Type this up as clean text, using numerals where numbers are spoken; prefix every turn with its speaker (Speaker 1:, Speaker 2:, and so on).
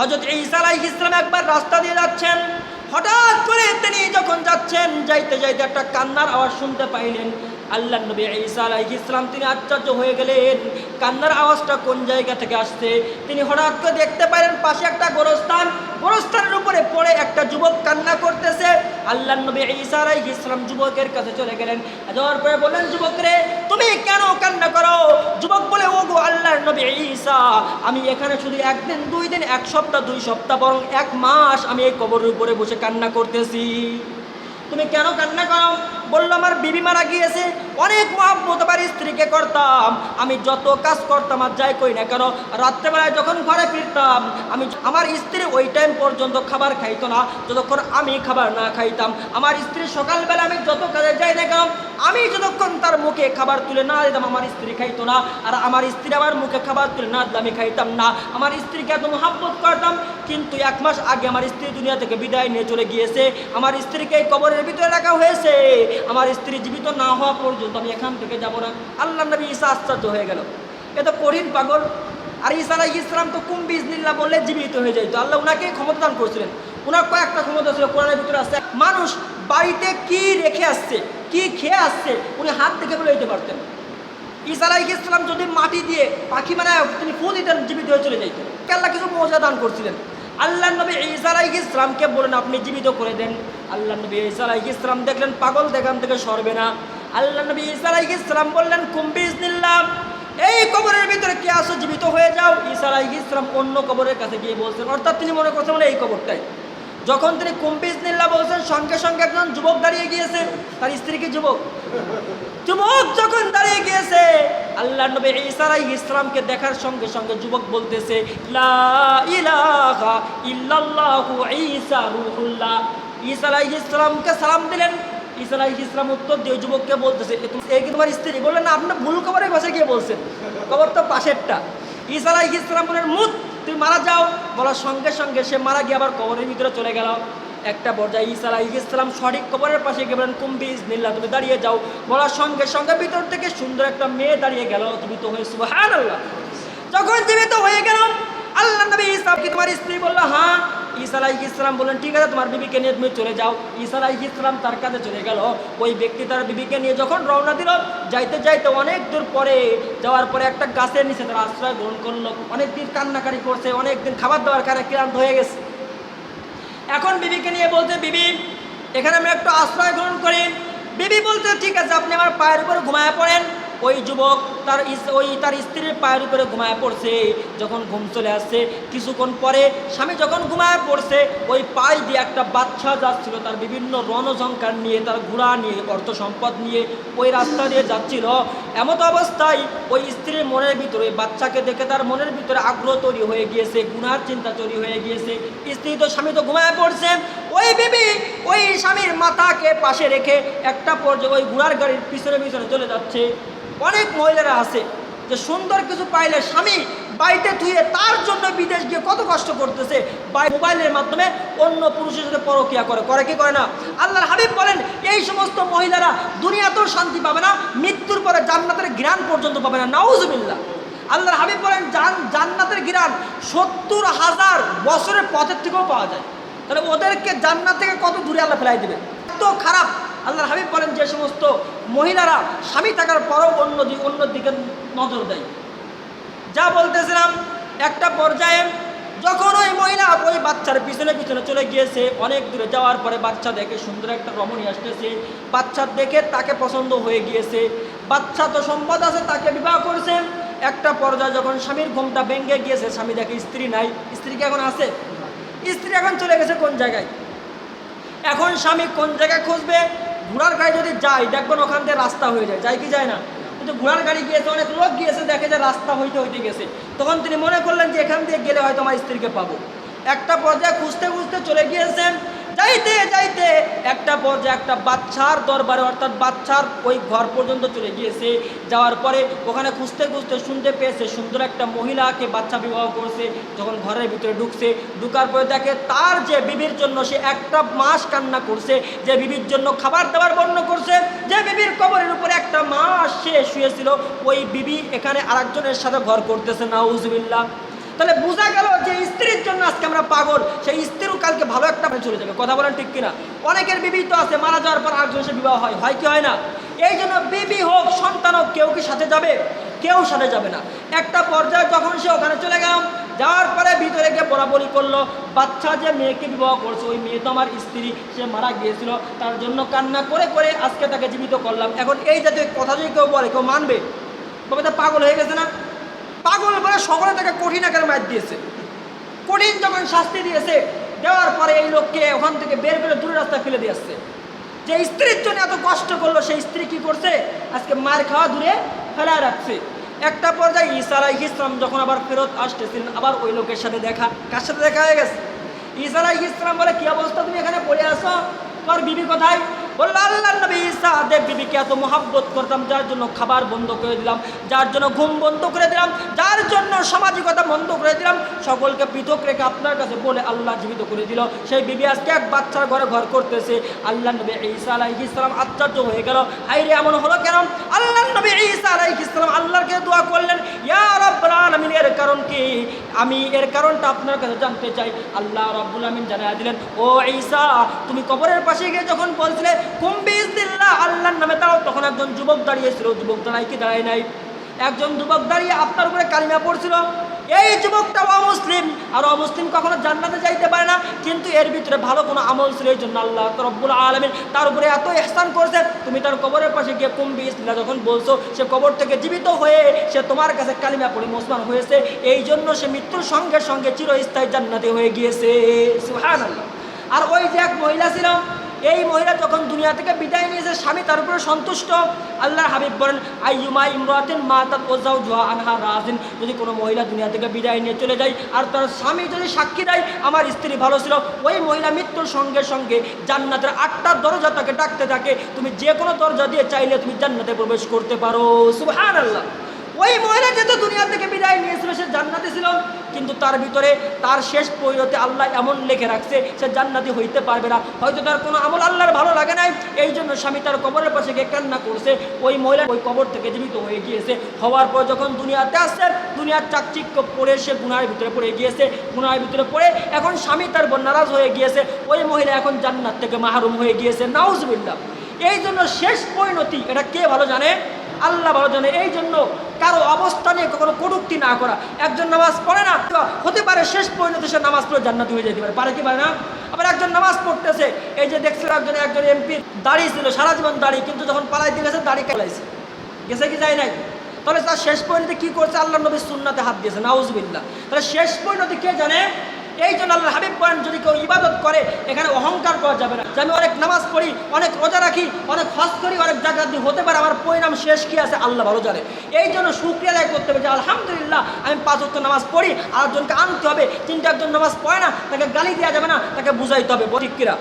Speaker 1: হযরত ঈসা আলাইহিস সালাম একবার রাস্তা দিয়ে যাচ্ছেন, হঠাৎ করে তিনি যখন যাচ্ছেন যাইতে যাইতে একটা কান্নার আওয়াজ শুনতে পাইলেন। আল্লাহর নবী ঈসা আলাইহিস সালাম তিনি আশ্চর্য হয়ে গেলেন, কান্নার আওয়াজটা কোন জায়গা থেকে আসছে। তিনি হঠাৎ করে দেখতে পাইলেন পাশে একটা গোরস্থান, গোরস্থানের উপরে পড়ে একটা যুবক কান্না করতেছে। আল্লাহর নবী ঈসা আলাইহিস সালাম যুবকের কাছে চলে গেলেন, যাওয়ার পরে বললেন, যুবক রে, তুমি কেন কান্না করো? যুবক বলে, ওগো আল্লাহর নবী ঈসা, আমি এখানে শুধু একদিন, 2 দিন, 1 সপ্তাহ, 2 সপ্তাহ, বরং 1 মাস আমি এই কবরের উপরে বসে কান্না করতেছি। তুমি কেন কান্না করো? বললো, আমার বিবি মারা গিয়েছে, অনেক মহব্বত আমার স্ত্রীকে করতাম, আমি যত কাজ করতাম আর যাই করি না কেন, রাত্রেবেলায় যখন ঘরে ফিরতাম আমার স্ত্রী ওই টাইম পর্যন্ত খাবার খাইতো না যতক্ষণ আমি খাবার না খাইতাম। আমার স্ত্রী সকালবেলা আমি যত কাজে যাই না কেন, আমি যতক্ষণ তার মুখে খাবার তুলে না দিতাম আমার স্ত্রী খাইতো না, আর আমার স্ত্রী আমার মুখে খাবার তুলে না দিলে আমি খাইতাম না। আমার স্ত্রীকে এত মহব্বত করতাম, কিন্তু 1 মাস আগে আমার স্ত্রী দুনিয়া থেকে বিদায় নিয়ে চলে গিয়েছে। আমার স্ত্রীকে এই কবরের ভিতরে রাখা হয়েছে, আমার স্ত্রী জীবিত না হওয়া পর্যন্ত আমি এখান থেকে যাব না। আল্লাহর নবী ঈসা আশ্চর্য হয়ে গেল, এ তো কঠিন পাগল। আর ঈসা আলাইহিস সালাম তো কুম বিইজনিল্লাহ বললে জীবিত হয়ে যাইতো। আল্লাহ উনাকে ক্ষমতা দান করেছিলেন। উনার কয়েকটা ক্ষমতা ছিল কোরআনের ভিতরে আছে। মানুষ বাড়িতে কি রেখে আসছে, কি খেয়ে আসছে, উনি হাত থেকে বলে দিতে পারতেন। ঈসা আলাইহিস সালাম যদি মাটি দিয়ে পাখি বানায় তিনি ফু দিতেন, জীবিত হয়ে চলে যাইতেন। আল্লাহ কিছু মজা দান করছিলেন। আল্লাহর নবী ঈসা আলাইহিস সালামকে বলেন, আপনি জীবিত করে দেন। আল্লাহর নবী ঈসা আলাইহিস সালাম দেখলেন পাগল দেখান থেকে সরবে না। আল্লাহর নবী ঈসা আলাইহিস সালাম বললেন, কুম বিইজনিল্লাহ, এই কবরের ভিতরে কে আসো, জীবিত হয়ে যাও। ঈসা আলাইহিস সালাম অন্য কবরের কাছে গিয়ে বলছেন, অর্থাৎ তিনি মনে করছেন মানে এই কবরটাই। যখন তিনি কুম বিইজনিল্লাহ বলছেন, সঙ্গে সঙ্গে একজন যুবক দাঁড়িয়ে গিয়েছে, তার স্ত্রী কি যুবক? যুবক যখন দাঁড়িয়ে গিয়েছে, আল্লাহর নবী ঈসা আলাইহিস সালামকে দেখার সঙ্গে সঙ্গে যুবক বলতেছে, লা ইলাহা ইল্লাল্লাহু ঈসা রূহুল্লাহ। ঈসা আলাইহিস সালামকে সালাম দিলেন। ঈসা আলাইহিস সালাম উত্তর দিয়ে যুবককে বলতেছে, এই কি তোমার স্ত্রী? বললেন, না, আপনি ভুল কবরের কাছে গিয়ে বলছেন, কবর তো পাশেরটা। ঈসা আলাইহিস সালাম বললেন, মুত, তুমি মারা যাও। বলার সঙ্গে সঙ্গে সে মারা গিয়ে আবার কবরের ভিতরে চলে গেল। একটা পর্যায়ে ঈসা আলাইহিস সালাম সঠিক কবরের পাশে গিয়ে বলেন, কুম বিইজনিল্লাহ, তুমি দাঁড়িয়ে যাও। বলার সঙ্গে সঙ্গে ভিতর থেকে সুন্দর একটা মেয়ে দাঁড়িয়ে গেল, জীবিত হয়ে। সুবহানাল্লাহ। যখন জীবিত হয়ে গেল, আল্লাহর নবী ঈসা, কি তোমার স্ত্রী? বলল, হ্যাঁ। ঈসা আলাইহিস সালাম বললেন, ঠিক আছে, তোমার বিবিকে নিয়ে তুমি চলে যাও। ঈসা আলাইহিস সালাম তার কাছে চলে গেল। ওই ব্যক্তি তার বিবিকে নিয়ে যখন রওনা দিল, যাইতে যাইতে অনেক দূর পরে যাওয়ার পরে একটা গাছের নিচে তারা আশ্রয় গ্রহণ করলো। অনেকদিন কান্নাকারি করছে, অনেকদিন খাবার দাবার কারণে ক্লান্ত হয়ে গেছে। এখন বিবিকে নিয়ে বলতে, বিবি, এখানে আমরা একটু আশ্রয় গ্রহণ করি। বিবি বলতে, ঠিক আছে, আপনি আমার পায়ের উপরে ঘুমায় পড়েন। ওই যুবক তার স্ত্রীর পায়ের উপরে ঘুমায় পড়ছে। যখন ঘুম চলে আসছে, কিছুক্ষণ পরে স্বামী যখন ঘুমায় পড়ছে, ওই পাশ দিয়ে একটা বাচ্চা যাচ্ছিল, তার বিভিন্ন রণঝঙ্কার নিয়ে, তার ঘোড়া নিয়ে, অর্থ সম্পদ নিয়ে ওই রাস্তা দিয়ে যাচ্ছিল। এমত অবস্থায় ওই স্ত্রীর মনের ভিতরে, বাচ্চাকে দেখে তার মনের ভিতরে আগ্রহ তৈরি হয়ে গিয়েছে, গুনার চিন্তা তৈরি হয়ে গিয়েছে। স্ত্রী তো, স্বামী তো ঘুমায় পড়ছে। ওই বিবি ওই স্বামীর মাথাকে পাশে রেখে একটা পর্যায়ে ওই ঘোড়ার গাড়ির পিছনে পিছনে চলে যাচ্ছে। অনেক মহিলারা আছে যে সুন্দর কিছু পাইলে স্বামী বাড়িতে ধুয়ে তার জন্য বিদেশ গিয়ে কত কষ্ট করতেছে, মোবাইলের মাধ্যমে অন্য পুরুষের সাথে পরকিয়া করে কি করে না? আল্লাহর হাবিব বলেন, এই সমস্ত মহিলারা দুনিয়াতেও শান্তি পাবে না, মৃত্যুর পরে জান্নাতের ঘ্রাণ পর্যন্ত পাবে না। নাউজুবিল্লাহ। আল্লাহর হাবিব বলেন, জান্নাতের ঘ্রাণ 70,000 বছরের পথের থেকেও পাওয়া যায়। তাহলে ওদেরকে জান্নাত থেকে কত দূরে আল্লাহ ফেলাই দেবে, এত খারাপ। আল্লাহর হাবিব বলেন, যে সমস্ত মহিলারা স্বামী থাকার পরও অন্য দিকে নজর দেয়। যা বলতেছিলাম, একটা পর্যায়ে যখন ওই মহিলা ওই বাচ্চার পিছনে পিছনে চলে গিয়েছে, অনেক দূরে যাওয়ার পরে বাচ্চা দেখে সুন্দর একটা রমণী আসতেছে। বাচ্চা দেখে তাকে পছন্দ হয়ে গিয়েছে। বাচ্চা তো সম্পদ আছে, তাকে বিবাহ করছে। একটা পর্যায়ে যখন স্বামীর ঘুমটা ভেঙে গিয়েছে, স্বামী দেখে স্ত্রী নাই। স্ত্রী কি এখন আছে? স্ত্রী এখন চলে গেছে কোন জায়গায়? এখন স্বামী কোন জায়গায় খুঁজবে? ঘোড়ার গাড়ি যদি যায়, দেখবেন ওখান থেকে রাস্তা হয়ে যায় কি যায় না? কিন্তু ঘোড়ার গাড়ি গিয়েছে, অনেক লোক গিয়েছে, দেখে যে রাস্তা হইতে গেছে। তখন তিনি মনে করলেন যে এখান দিয়ে গেলে হয়তো আমার স্ত্রীকে পাবো। একটা পর্যায়ে খুঁজতে খুঁজতে চলে গিয়েছেন। যাইতে যাইতে একটা পর্যায়ে একটা বাচ্চার দরবারে, অর্থাৎ বাচ্চার ওই ঘর পর্যন্ত চলে গিয়েছে। যাওয়ার পরে ওখানে খুঁজতে খুঁজতে শুনতে পেয়েছে সুন্দর একটা মহিলাকে বাচ্চা বিবাহ করছে। যখন ঘরের ভিতরে ঢুকছে, ঢুকার পরে দেখে তার যে বিবির জন্য সে 1 মাস কান্না করছে, যে বিবির জন্য খাবার দাবার বর্ণ করছে, যে বিবির কবরের উপরে 1 মাস সে শুয়েছিল, ওই বিবি এখানে আরেকজনের সাথে ঘর করতেছে। নাউজুবিল্লাহ। তাহলে বোঝা গেল যে স্ত্রীর জন্য আজকে আমরা পাগল, সেই স্ত্রীও কালকে ভালো একটা চলে যাবে। কথা বলেন ঠিক কিনা? অনেকের বিবি তো আছে মারা যাওয়ার পর আরেকজনের সাথে বিবাহ হয়, হয় কি হয় না? এই জন্য বিবি হোক সন্তান হোক কেউ কি সাথে যাবে? কেউ সাথে যাবে না। একটা পর্যায়ে যখন সে ওখানে চলে গেল, যাওয়ার পরে ভিতরে গিয়ে বরাবরি করলো, বাচ্চা যে মেয়েকে বিবাহ করছে ওই মেয়ে তো আমার স্ত্রী, সে মারা গিয়েছিল, তার জন্য কান্না করে করে আজকে তাকে জীবিত করলাম। এখন এই জাতীয় কথা যদি কেউ বলে, কেউ মানবে? তবে তা পাগল হয়ে গেছে না? পাগল বলে সকলে তাকে কঠিন আকারে মার দিয়েছে। কঠিন যখন শাস্তি দিয়েছে, দেওয়ার পরে এই লোককে ওখান থেকে বের করে দূরে রাস্তায় ফেলে দিয়ে আসছে। যে স্ত্রীর জন্য এত কষ্ট করলো সেই স্ত্রী কি করছে? আজকে মার খাওয়া দূরে ফেলা রাখছে। একটা পর্যায়ে ঈসা আলাইহিস সালাম যখন আবার ফেরত আসতেছিলেন, আবার ওই লোকের সাথে দেখা, কার সাথে দেখা হয়ে গেছে? ঈসা আলাইহিস সালাম বলে, কি অবস্থা, তুমি এখানে পড়ে আসো, তোর বিবি কোথায়? বললো, আল্লাহর নবী ঈসা, দেখ বিবিকে এত মহাব্বত করতাম, যার জন্য খাবার বন্ধ করে দিলাম, যার জন্য ঘুম বন্ধ করে দিলাম, যার জন্য সামাজিকতা বন্ধ করে দিলাম, সকলকে পৃথক রেখে আপনার কাছে বলে আল্লাহ জীবিত করে দিল। সেই বিবি আজকে এক বাচ্চার ঘরে ঘর করতেছে। আল্লাহর নবী ঈসা আলাইহিস সালাম আশ্চর্য হয়ে গেল, আইরে এমন হলো কেন? আল্লাহর নবী ঈসা আলাইহিস সালাম আল্লাহকে দোয়া করলেন, ইয়া রাব্বুল আলামিন, এর কারণ কি? আমি এর কারণটা আপনার কাছে জানতে চাই। আল্লাহ রাব্বুল আলামিন জানায়া দিলেন, ও ঈসা, তুমি কবরের পাশে গিয়ে যখন বলছিলে কুম বিইজনিল্লাহ, আল্লাহর নামে দাঁড়াও, তখন একজন যুবক দাঁড়িয়েছিল। যুবক দাঁড়ায় কি দাঁড়ায় নাই? একজন যুবক দাঁড়িয়ে আপনার উপরে কালিমা পড়ছিল। এই যুবকটা অমুসলিম, আর অমুসলিম কখনো জান্নাতে যাইতে পারে না, কিন্তু এর ভিতরে ভালো কোনো আমল ছিল। এই জন্য আল্লাহ রব্বুল আলামিন তার উপরে এত ইহসান করেছে। তুমি তার কবরের পাশে গিয়ে কুম বিইজনিল্লাহ যখন বলছো, সে কবর থেকে জীবিত হয়ে সে তোমার কাছে কালিমা পড়ে মুসলমান হয়েছে। এই জন্য সে মৃত্যুর সঙ্গে সঙ্গে চিরস্থায়ী জান্নাতে হয়ে গিয়েছে। সুবহানাল্লাহ। আর ওই যে এক মহিলা ছিল, এই মহিলা যখন দুনিয়া থেকে বিদায় নিয়েছে, স্বামী তার উপরে সন্তুষ্ট। আল্লাহর হাবিব বলেন, আইয়ুমা ইমরাতিন মাতাত ওয়া যাওজুহা আনহা রাজিন, যদি কোনো মহিলা দুনিয়া থেকে বিদায় নিয়ে চলে যায় আর তার স্বামী যদি সাক্ষী দেয় আমার স্ত্রী ভালো ছিল, ওই মহিলা মৃত্যুর সঙ্গে সঙ্গে জান্নাতের 8টা দরজা তাকে ডাকতে থাকে, তুমি যে কোনো দরজা দিয়ে চাইলে তুমি জান্নাতে প্রবেশ করতে পারো। সুবহানাল্লাহ। ওই মহিলা যেহেতু দুনিয়া থেকে বিদায় নিয়েছিল, সে জান্নাতে ছিল, কিন্তু তার ভিতরে তার শেষ পরিণতি আল্লাহ এমন লিখে রাখছে, সে জান্নাতি হইতে পারবে না। হয়তো তার কোনো আমল আল্লাহর ভালো লাগে নাই, এই জন্য স্বামী তার কবরের পাশে গিয়ে কান্না করছে। ওই মহিলা ওই কবর থেকে জীবিত হয়ে গিয়েছে। হওয়ার পর যখন দুনিয়াতে আসছে, দুনিয়ার চাকচিক্য পড়ে সে গুনাহের ভিতরে পড়ে গিয়েছে। গুনাহের ভিতরে পড়ে এখন স্বামী তার বোন নারাজ হয়ে গিয়েছে। ওই মহিলা এখন জান্নাত থেকে মাহরুম হয়ে গিয়েছে। নাউজুবিল্লাহ। এই জন্য শেষ পরিণতি এটা কে ভালো জানে? আল্লাহ ভালো জানে। এই জন্য কারো অবস্থা নিয়ে কখনো কটূক্তি না করা। একজন নামাজ পড়ে না, হতে পারে শেষ পরিণতি সে নামাজ পড়ে জান্নাতি হয়ে যেতে পারে, পারে কি পারে না? আবার একজন নামাজ পড়তেছে, এই যে দেখছিল একজন এমপি দাঁড়িয়ে ছিল, সারা জীবন দাঁড়িয়ে, কিন্তু যখন পালাই দিয়ে গেছে দাড়ি কালাইছে, গেছে কি যায় নাই? তাহলে তার শেষ পরিণতি কি করছে? আল্লাহ নবীর সুন্নাতে হাত দিয়েছে। নাউজুবিল্লাহ। তাহলে শেষ পরিণতি কে জানে? এই জন্য আল্লাহ হাবিব বলেন, যদি কেউ ইবাদত করে এখানে অহংকার করা যাবে না, যে আমি অনেক নামাজ পড়ি, অনেক রোজা রাখি, অনেক হজ করি, অনেক জাকাত দিই, হতে পারে আমার পরিণাম শেষ কি আছে আল্লাহ ভালো জানে। এই জন্য শুকরিয়া আদায় করতে হবে যে আলহামদুলিল্লাহ আমি 5 ওয়াক্ত নামাজ পড়ি। আর একজনকে আনতে হবে, 3টা একজন নামাজ পড়ে না, তাকে গালি দেওয়া যাবে না, তাকে বুঝাইতে হবে। ঠিক কিনা?